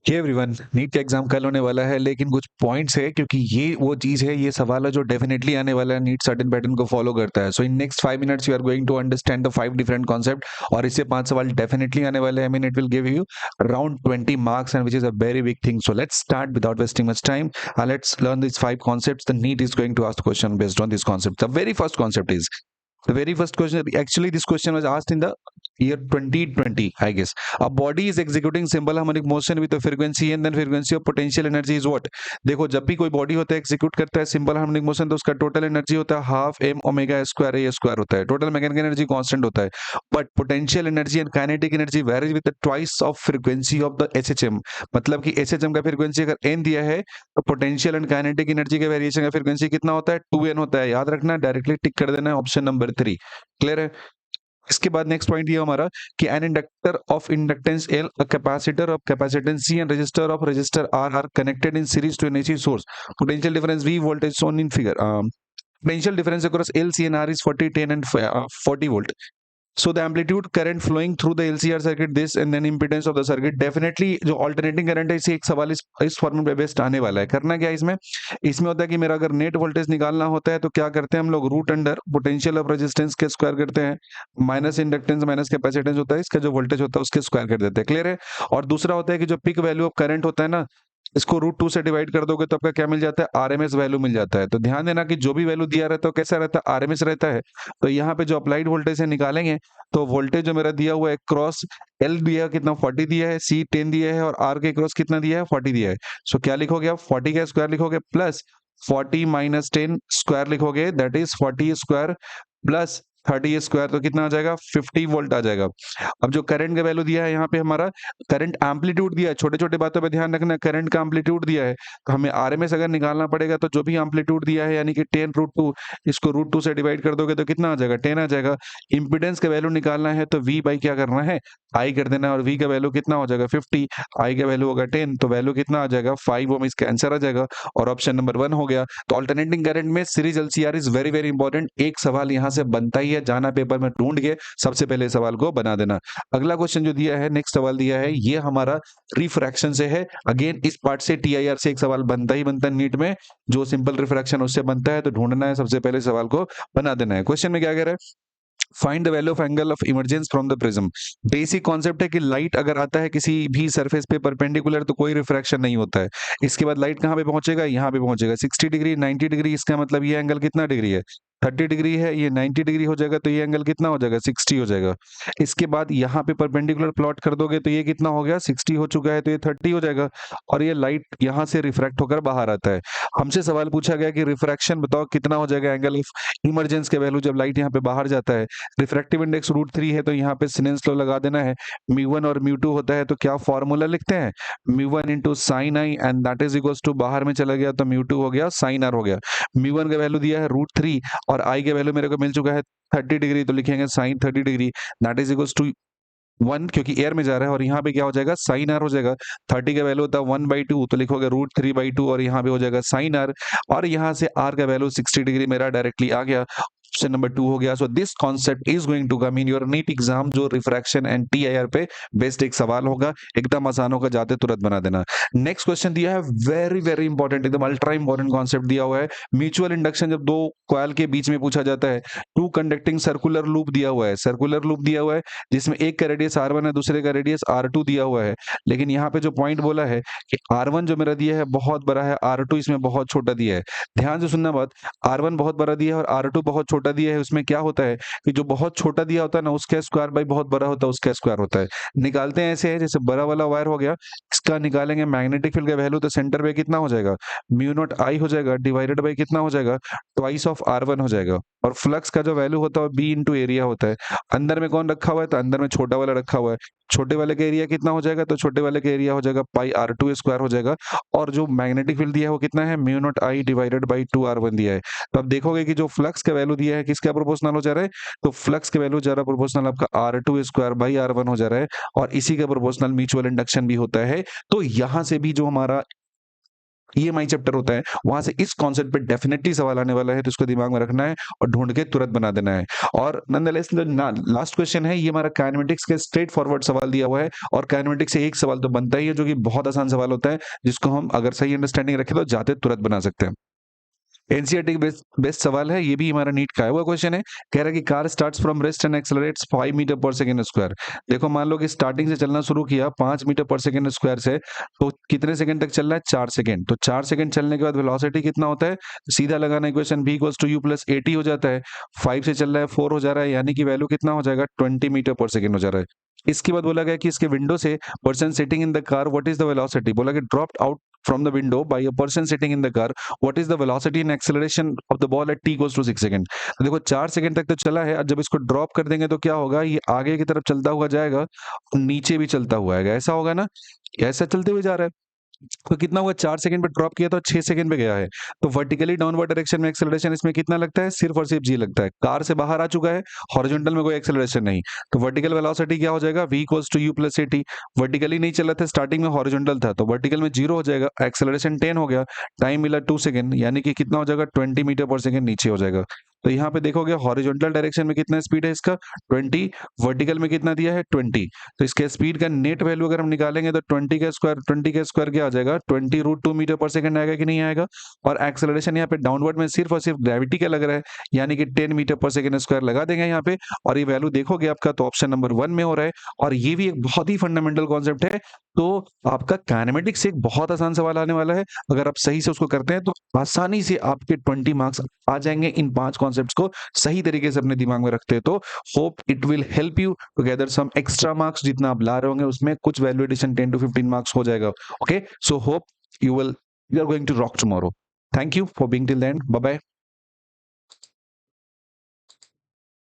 Hey everyone, NEET का exam कल होने वाला है, लेकिन कुछ पॉइंट्स है क्योंकि ये वो चीज है, ये सवाल है जो डेफिनेटली आने वाला है। नीट सर्टेन पैटर्न को फॉलो करता है। So in next 5 minutes you are going to understand the 5 different concept, और इससे 5 सवाल डेफिनेटली आने वाले हैं। I mean it will give you around 20 marks, and which is a very big thing. So let's start without wasting much time. Let's learn these 5 concepts. The NEET is going to ask the question based on these concepts. The very first concept is, the very first question, actually this question was asked in the year 2020, I guess. A body is executing simple harmonic motion with a frequency, and then frequency of potential energy is what? देखो, जब भी कोई body होता है execute करता है simple harmonic motion, तो उसका टोटल एनर्जी होता है हाफ एम ओमेगा स्क्वायर ए स्क्वायर होता है। टोटल मैकेनिकल एनर्जी कांस्टेंट होता है, but potential energy and kinetic energy varies with twice of frequency of the SHM. मतलब कि एसएचएम का फ्रीक्वेंसी अगर एन दिया है, तो पोटेंशियल एंड काइनेटिक एनर्जी के वेरिएशन का फ्रीक्वेंसी कितना होता है? 2n होता है। याद रखना, डायरेक्टली टिक कर देना है ऑप्शन नंबर 3। क्लियर है? इसके बाद नेक्स्ट पॉइंट ये हमारा कि an inductor of inductance L, a capacitor of capacitance C, and resistor of resistor R R connected in series to an AC source. Potential difference V, voltage shown in figure. Potential difference across L C and R is 40, 10 and 40 volt. So the amplitude current flowing through the LCR circuit, this and then impedance of the circuit. Definitely जो alternating current है, इसे एक सवाल इस फॉर्मूले पे based आने वाला है। करना क्या है इसमें? इसमें होता है कि मेरा अगर नेट वोल्टेज निकालना होता है तो क्या करते हैं हम लोग? Root under potential of resistance के स्क्वायर करते हैं, माइनस इंडक्टेंस माइनस कैपेसिटेंस होता है, इसका जो वोल्टेज होता है उसके स्क्वायर कर देते हैं। क्लियर है? और दूसरा होता है कि जो पिक वैल्यू ऑफ करंट होता है ना, इसको √2 से डिवाइड कर दोगे तो आपका क्या मिल जाता है? आरएमएस वैल्यू मिल जाता है। तो ध्यान देना कि जो भी वैल्यू दिया रहता है कैसा रहता है? आरएमएस रहता है। तो यहाँ पे जो अप्लाइड वोल्टेज है निकालेंगे, तो वोल्टेज जो मेरा दिया हुआ है क्रॉस एल दिया कितना? 40 दिया है, सी 10 दिया है, और आर के क्रॉस कितना दिया है? 40 दिया है। सो क्या लिखोगे आप? 40 का स्क्वायर लिखोगे प्लस 40 माइनस 10 स्क्वायर लिखोगे, that is 40 square plus 30 square, तो कितना आ जाएगा? 50 वोल्ट आ जाएगा। अब जो करंट का वैल्यू दिया है यहाँ पे हमारा, करंट एम्पलीट्यूड दिया है, छोटे छोटे बातों पे ध्यान रखना। करंट का एम्पलीट्यूड दिया है तो हमें आरएमएस अगर निकालना पड़ेगा, तो जो भी एम्पलीट्यूड दिया है यानी कि 10√2, इसको √2 से डिवाइड कर दोगे तो कितना आ जाएगा? 10 आ जाएगा। इंपिडेंस का वैल्यू निकालना है तो वी बाई क्या करना है? आई कर देना है, और वी का वैल्यू कितना हो जाएगा? 50, आई का वैल्यू होगा 10, तो वैल्यू कितना आ जाएगा? 5 ओम। इसका आंसर आ जाएगा, और ऑप्शन नंबर 1 हो गया। तो अल्टरनेटिंग करंट में series LCR is very very important. एक सवाल यहाँ से बनता ही है, जाना पेपर में ढूंढ के सबसे पहले सवाल को बना देना। अगला क्वेश्चन जो दिया है, नेक्स्ट सवाल दिया है, ये हमारा रिफ्रैक्शन से है। अगेन इस पार्ट से टीआईआर से एक सवाल बनता ही बनता है नीट में, जो सिंपल रिफ्रैक्शन उससे बनता है। तो ढूंढना है, सबसे पहले सवाल को बना देना है। क्वेश्चन में क्या कह रहा है? Find the value of angle of emergence from the prism. Basic concept है कि लाइट अगर आता है किसी भी सरफेस पे परपेंडिकुलर, तो कोई रिफ्रैक्शन नहीं होता है। इसके बाद लाइट कहाँ पे पहुंचेगा? यहाँ पे पहुंचेगा। 60 डिग्री, 90 डिग्री, इसका मतलब ये एंगल कितना डिग्री है? 30 डिग्री है, ये 90 डिग्री हो जाएगा, तो ये एंगल कितना हो जाएगा? 60 हो जाएगा। इसके बाद यहाँ पे परपेंडिकुलर प्लॉट कर दोगे तो ये कितना हो गया? 60 हो चुका है, तो ये 30 हो जाएगा। और ये लाइट यहाँ से रिफ्रैक्ट होकर बाहर आता है। हमसे सवाल पूछा गया कि रिफ्रैक्शन बताओ कितना हो जाएगा एंगल ऑफ इमरजेंस के वैल्यू जब लाइट यहाँ पे बाहर जाता है। रिफ्रैक्टिव इंडेक्स √3 है, तो यहाँ पे सिनेंस लॉ लगा देना है। μ1 और μ2 होता है, तो क्या फॉर्मूला लिखते हैं? μ1 into sine i, and that is equals to, बाहर में चला गया तो μ2 हो गया साइन आर हो गया। μ1 का वैल्यू दिया है √3, और आई के वैल्यू मेरे को मिल चुका है 30 डिग्री, तो लिखेंगे sine 30 degree, that is equals to 1, क्योंकि एयर में जा रहा है, और यहाँ पे क्या हो जाएगा? साइन आर हो जाएगा। 30 का वैल्यू होता है 1/2, तो लिखोगे √3/2, और यहाँ पे हो जाएगा साइन आर, और यहाँ से आर का वैल्यू 60 डिग्री मेरा डायरेक्टली आ गया। ऑप्शन नंबर 2 हो गया। So this concept is going to come in your NEET exam, जो रिफ्रैक्शन एंड टीआईआर पे बेस्ड एक सवाल होगा। एकदम आसान होगा, जाते तुरंत बना देना। नेक्स्ट क्वेश्चन दिया है, वेरी वेरी इंपॉर्टेंट, एकदम अल्ट्रा इंपॉर्टेंट कॉन्सेप्ट दिया हुआ है। म्यूचुअल इंडक्शन जब दो कॉइल के बीच में पूछा जाता है, टू कंडक्टिंग सर्कुलर लूप दिया हुआ है, सर्कुलर लूप दिया हुआ है, जिसमें एक का रेडियस R1 है, दूसरे का रेडियस R2 दिया हुआ है। लेकिन यहाँ पे जो पॉइंट बोला है कि R1 जो मेरा दिया है बहुत बड़ा है, R2 इसमें बहुत छोटा दिया है। ध्यान से सुनना बात, R1 बहुत बड़ा दिया है और R2 बहुत छोटा दिया है। उसमें क्या होता है कि जो बहुत छोटा दिया होता है ना, उसका स्क्वायर बाई बहुत बड़ा होता है, उसका स्क्वायर होता है। निकालते हैं ऐसे है, जैसे बड़ा वाला वायर हो गया, इसका निकालेंगे मैग्नेटिक फील्ड का वैल्यू, तो सेंटर पे कितना हो जाएगा? μ0I हो जाएगा, डिवाइडेड बाई कितना हो जाएगा? ट्वाइस ऑफ R1 हो जाएगा। और फ्लक्स का जो वैल्यू होता है B इंटू एरिया होता है। अंदर में कौन रखा हुआ है? तो अंदर में छोटा वाला रखा हुआ है। छोटे वाले का एरिया कितना हो जाएगा? तो छोटे वाले का एरिया हो जाएगा πr2 स्क्वायर हो जाएगा। और जो मैग्नेटिक फील्ड दिया है वो कितना है? μ0I डिवाइडेड बाई 2r1 दिया है। तो अब देखोगे कि जो फ्लक्स का वैल्यू दिया है किसका प्रोपोर्शनल हो जा रहा है? तो फ्लक्स के वैल्यू जा रहा है प्रोपोर्शनल आपका R2 स्क्वायर बाई R1 हो जा रहा है, और इसी का प्रोपोर्शनल म्यूचुअल इंडक्शन भी होता है। तो यहां से भी जो हमारा ईएमआई चैप्टर होता है, वहां से इस कॉन्सेप्ट पे डेफिनेटली सवाल आने वाला है, तो इसको दिमाग में रखना है और ढूंढ के तुरंत बना देना है। और नॉनदलेस लास्ट क्वेश्चन है, ये हमारा काइनेमेटिक्स का स्ट्रेट फॉरवर्ड सवाल दिया हुआ है, और काइनेमेटिक्स से एक सवाल तो बनता ही है जो कि बहुत आसान सवाल होता है, जिसको हम अगर सही अंडरस्टैंडिंग रखें तो जाते तुरंत बना सकते हैं। एनसीईआरटी बेस्ट बेस्ट सवाल है, ये भी हमारा नीट का है हुआ क्वेश्चन है। कह रहा है कि car starts from rest and accelerates 5 metre per second square. देखो मान लो कि स्टार्टिंग से चलना शुरू किया 5 मीटर पर सेकंड स्क्वायर से, तो कितने सेकंड तक चल रहा है? 4 सेकंड। तो 4 सेकंड चलने के बाद वेलोसिटी कितना होता है? सीधा लगाना equation, v equals to u plus 80 हो जाता है। 5 से चल रहा है 4 हो जा रहा है, यानी कि वैल्यू कितना हो जाएगा? 20 मीटर पर सेकंड हो जा रहा है। इसके बाद बोला गया कि इसके विंडो से person sitting in the car, what is the velocity? बोला कि dropped out from the window by a person sitting in the car, what is the velocity and acceleration of the ball at t equals to 6 second? तो देखो 4 second तक तो चला है, और जब इसको ड्रॉप कर देंगे तो क्या होगा? ये आगे की तरफ चलता हुआ जाएगा, नीचे भी चलता हुआ आएगा, ऐसा होगा ना? ऐसा चलते हुए जा रहा है। तो कितना हुआ? 4 सेकंड पे ड्रॉप किया तो 6 सेकंड पे गया है। तो वर्टिकली डाउनवर्ड डायरेक्शन में एक्सेलरेशन इसमें कितना लगता है? सिर्फ और सिर्फ जी लगता है। कार से बाहर आ चुका है, हॉरिजॉन्टल में कोई एक्सेलरेशन नहीं, तो वर्टिकल वेलोसिटी क्या हो जाएगा? v equals to u plus a t. Vertically नहीं चला था, स्टार्टिंग में हॉरिजॉन्टल था, तो वर्टिकल में 0 हो जाएगा, एक्सेलरेशन 10 हो गया, टाइम मिला 2 सेकंड, यानी कि कितना हो जाएगा? 20 मीटर पर सेकंड नीचे हो जाएगा। तो यहाँ पे देखोगे हॉरिजॉन्टल डायरेक्शन में कितना स्पीड है इसका? 20, वर्टिकल में कितना दिया है? 20। तो इसके स्पीड का नेट वैल्यू अगर हम निकालेंगे तो 20 का स्क्वायर क्या आ जाएगा? 20√2 मीटर पर सेकंड आएगा कि नहीं आएगा? और एक्सेलरेशन यहाँ पे डाउनवर्ड में सिर्फ और सिर्फ ग्रेविटी का लग रहा है, यानी कि 10 मीटर पर सेकंड स्क्वायर लगा देंगे यहाँ पे, और ये वैल्यू देखोगे आपका तो ऑप्शन नंबर 1 में हो रहा है। और ये भी एक बहुत ही फंडामेंटल कॉन्सेप्ट है। तो आपका काइनेमेटिक्स से एक बहुत आसान सवाल आने वाला है, अगर आप सही से उसको करते हैं तो आसानी से आपके 20 मार्क्स आ जाएंगे इन 5 कॉन्सेप्ट्स को सही तरीके से अपने दिमाग में रखते हैं। तो hope it will help you to gather some extra marks, जितना आप ला रहे होंगे उसमें कुछ वैल्यू एडिशन 10 to 15 मार्क्स हो जाएगा। Okay, so hope you are going to rock tomorrow. Thank you for being till the end. Bye bye.